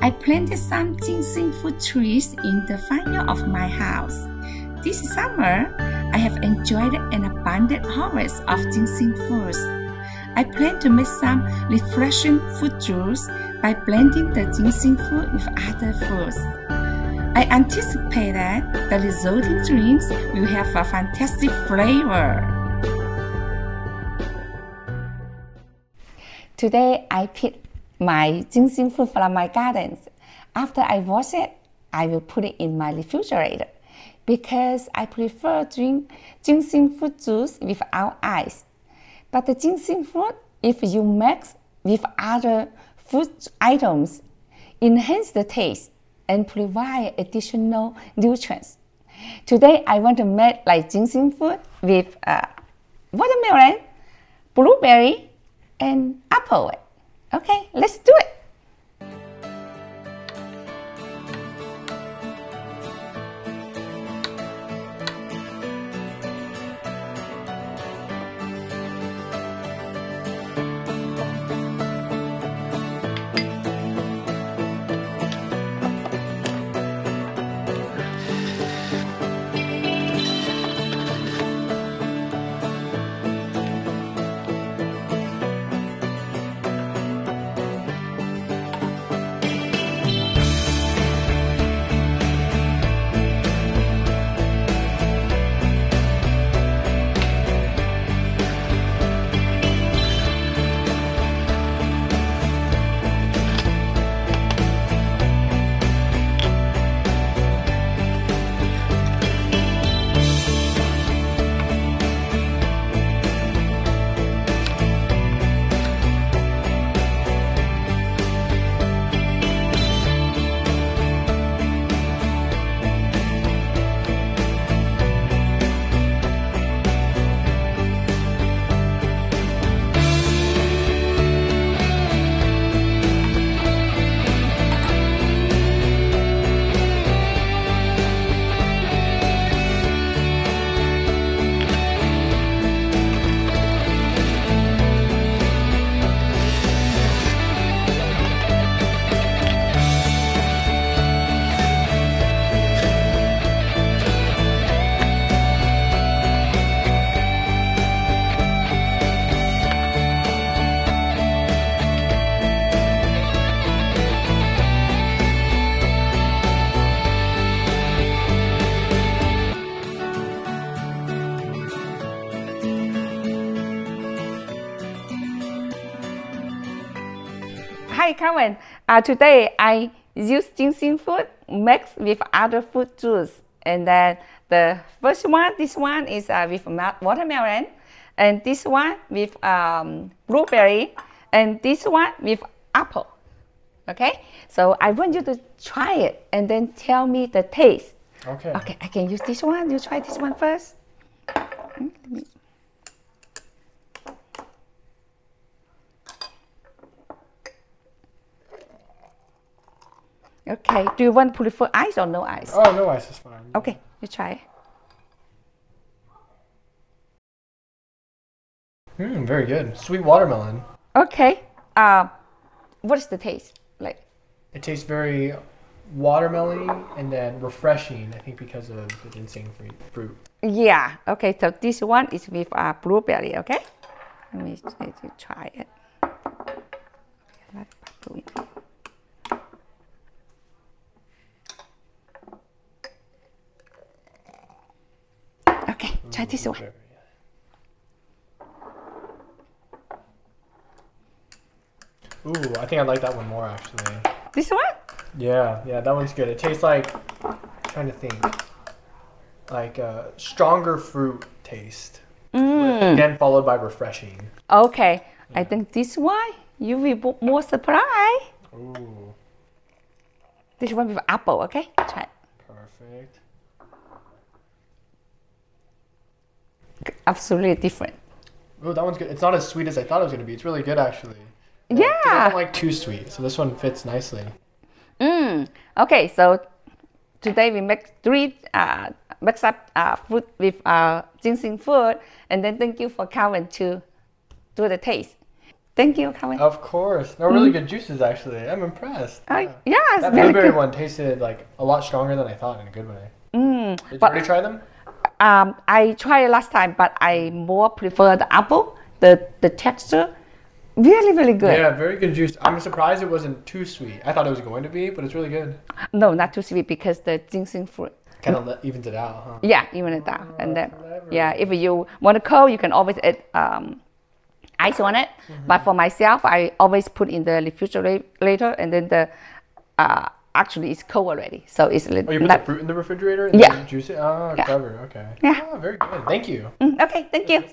I planted some ginseng fruit trees in the front yard of my house. This summer, I have enjoyed an abundant harvest of ginseng fruits. I plan to make some refreshing fruit juice by blending the ginseng fruit with other fruits. I anticipate that the resulting drinks will have a fantastic flavor. Today, I picked my ginseng fruit from my gardens. After I wash it, I will put it in my refrigerator because I prefer drink ginseng fruit juice without ice. But the ginseng fruit, if you mix with other food items, enhance the taste and provide additional nutrients. Today, I want to make like ginseng fruit with watermelon, blueberry, and apple. Okay, let's do it. Hi, Carmen. Today I use ginseng fruit mixed with other fruit juice. And then the first one, this one is with watermelon. And this one with blueberry. And this one with apple. Okay? So I want you to try it and then tell me the taste. Okay. Okay, I can use this one. You try this one first. Okay, do you want to prefer ice or no ice? Oh, no ice is fine. Okay, you try. Very good. Sweet watermelon. Okay, what is the taste like? It tastes very watermelon-y and then refreshing, I think because of the ginseng fruit. Yeah, okay, so this one is with blueberry, okay? Let me try it. Okay, try this one. Ooh, I think I like that one more actually. This one? Yeah, that one's good. It tastes like, I'm trying to think, like a stronger fruit taste. Again, followed by refreshing. Okay, yeah. I think this one, you will be more surprised. Ooh. This one with apple, okay? Try it. Perfect. Absolutely different. Oh, that one's good. It's not as sweet as I thought it was going to be. It's really good, actually. Yeah. I don't like too sweet, so this one fits nicely. Okay, so today we make three mix up fruit with ginseng fruit, and then thank you for coming to do the taste. Thank you, Calvin. Of course. No, really good juices, actually. I'm impressed. Yeah, it's That very blueberry good. one tasted like a lot stronger than I thought in a good way. Did you but- already try them? I tried it last time, but I more prefer the apple. The texture, really good. Yeah, very good juice. I'm surprised it wasn't too sweet. I thought it was going to be, but it's really good. No, not too sweet because the ginseng fruit. Kind of evens it out, huh? Yeah, even it down. And then, clever. yeah, if you want to cold, you can always add ice on it. But for myself, I always put in the refrigerator, and then the actually it's cold already, so it's a little. Oh, you put the fruit in the refrigerator and Yeah. then juice it? Oh, Yeah. clever. Okay. Yeah. Oh, very good. Thank you. Okay, thank you.